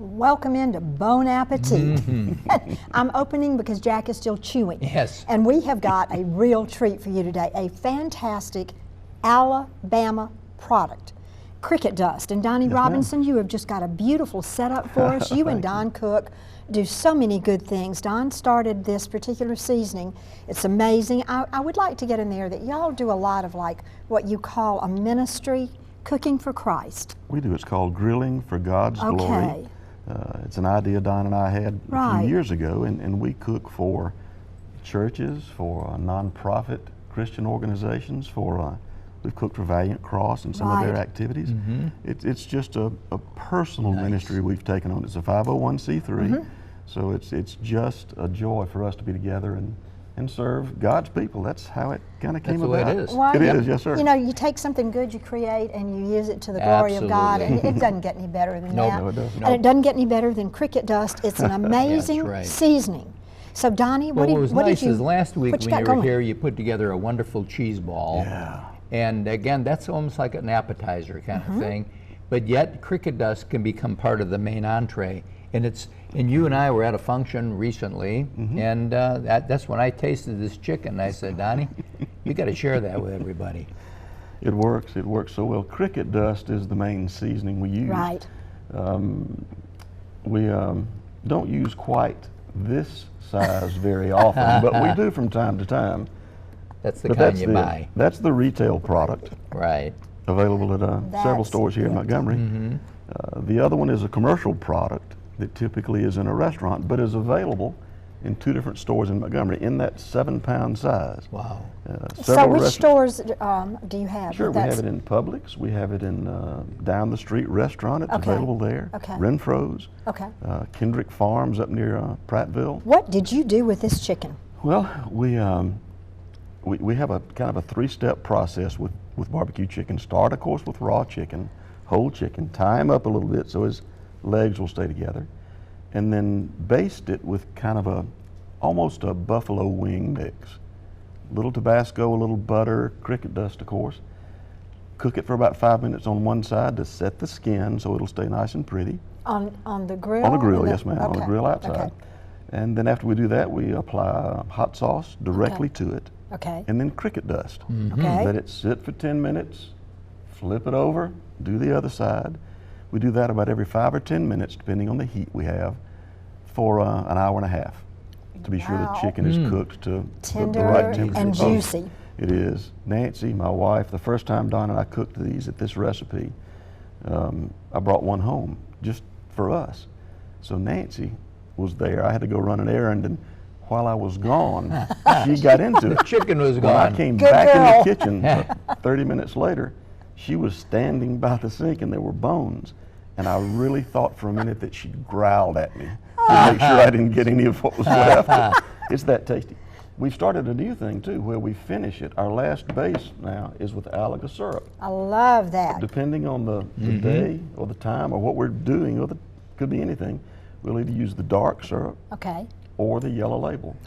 Welcome into Bon Appetit. I'm opening because Jack is still chewing. Yes. And we have got a real treat for you today, a fantastic Alabama product, cricket dust. And Donnie Robinson, you have just got a beautiful setup for us. You and Don Cook do so many good things. Don started this particular seasoning. It's amazing. I would like to get in there that y'all do a lot of like what you call a ministry, cooking for Christ. We do. It's called Grilling for God's Glory. It's an idea Don and I had a few years ago, and we cook for churches, for nonprofit Christian organizations, we've cooked for Valiant Cross and some of their activities. It's just a personal ministry we've taken on. It's a 501c3, so it's just a joy for us to be together and serve God's people. That's how it kind of came about. That's the way it is. Well, it is, yes, sir. You know, you take something good you create and you use it to the glory of God, and it doesn't get any better than that. No, it doesn't. And it doesn't get any better than cricket dust. It's an amazing seasoning. So Donnie, what did you is last week when you were here, you put together a wonderful cheese ball. Yeah. And again, that's almost like an appetizer kind of thing. But yet, cricket dust can become part of the main entree. And you and I were at a function recently, and that's when I tasted this chicken. I said, Donnie, you got to share that with everybody. It works so well. Cricket dust is the main seasoning we use. Right. We don't use quite this size very often, but we do from time to time. That's the kind you buy. That's the retail product. Right. Available at several stores here in Montgomery. The other one is a commercial product that typically is in a restaurant, but is available in 2 different stores in Montgomery in that 7-pound size. Wow. So which stores do you have? Sure, we have it in Publix. We have it in down the street restaurant. It's available there. Renfro's. Kendrick Farms up near Prattville. What did you do with this chicken? Well, we have a kind of a 3-step process with barbecue chicken. Start, of course, with raw chicken, whole chicken, tie him up a little bit so his legs will stay together, and then baste it with kind of almost a buffalo wing mix. A little Tabasco, a little butter, cricket dust, of course. Cook it for about 5 minutes on one side to set the skin so it'll stay nice and pretty. On the grill? On the grill, yes ma'am, on the grill outside. And then after we do that, we apply hot sauce directly to it. And then cricket dust. Let it sit for 10 minutes, flip it over, do the other side. We do that about every 5 or 10 minutes, depending on the heat we have, for an hour and a half to be sure the chicken is cooked to the right temperature. And juicy. It is. Nancy, my wife, the first time Don and I cooked these at this recipe, I brought one home just for us. So Nancy was there. I had to go run an errand, and while I was gone, she got into it. The chicken was when gone. I came back in the kitchen 30 minutes later, she was standing by the sink and there were bones. And I really thought for a minute that she growled at me to make sure I didn't get any of what was left. It's that tasty. We've started a new thing too, where we finish it. Our last base now is with Alaga syrup. I love that. Depending on the day or the time or what we're doing, or could be anything, we'll either use the dark syrup or the yellow label.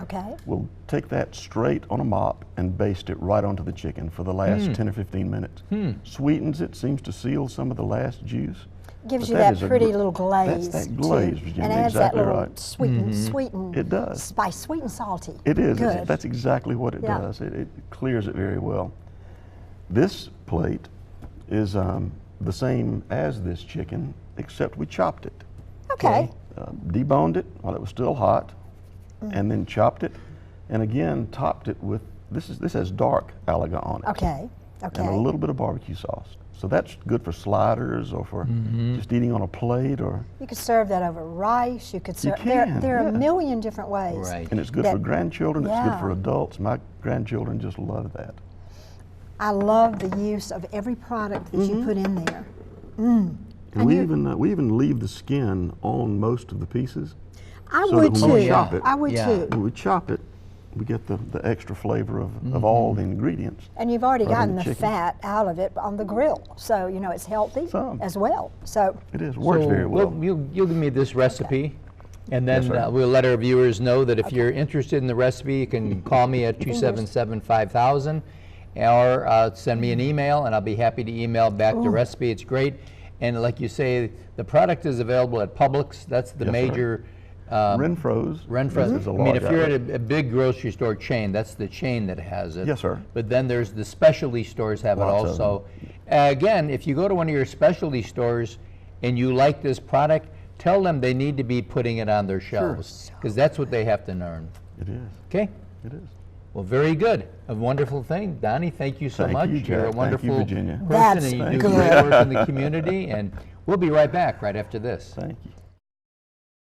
We'll take that straight on a mop and baste it right onto the chicken for the last 10 or 15 minutes. Sweetens it, seems to seal some of the last juice. Gives you that pretty little glaze. That's that glaze, Virginia, and adds exactly that little right. sweeten. It does. Spice, sweet and salty. It is. Good. That's exactly what it does. It clears it very well. This plate is the same as this chicken, except we chopped it. Deboned it while it was still hot, and then chopped it, and again topped it with this has dark Alaga on it. And a little bit of barbecue sauce. So that's good for sliders or for just eating on a plate, or you could serve that over rice. You could serve. There are a million different ways. And it's good for grandchildren. It's good for adults. My grandchildren just love that. I love the use of every product that you put in there. And we even leave the skin on most of the pieces. I would too. When we chop it, I would too. When we chop it, we get the extra flavor of all the ingredients. And you've already gotten the fat out of it on the grill, so you know it's healthy as well. So it is. Works very well. You'll give me this recipe, and then we'll let our viewers know that if you're interested in the recipe, you can call me at 277-5000, or send me an email, and I'll be happy to email back the recipe. It's great. And like you say, the product is available at Publix. That's the Yes, sir. major. Renfro's. Renfro's. is a I mean, large if you're at outlet. a big grocery store chain, that's the chain that has it. Yes, sir. But then there's the specialty stores have Lots it of also. Again, if you go to one of your specialty stores and you like this product, tell them they need to be putting it on their shelves, because that's what they have to learn. It is. Okay? It is. Well, very good. A wonderful thing. Donnie, thank you so Thank much. you, You're a Jack. Thank you, wonderful Virginia. person, That's and you do good. great work in the community. And we'll be right back right after this. Thank you.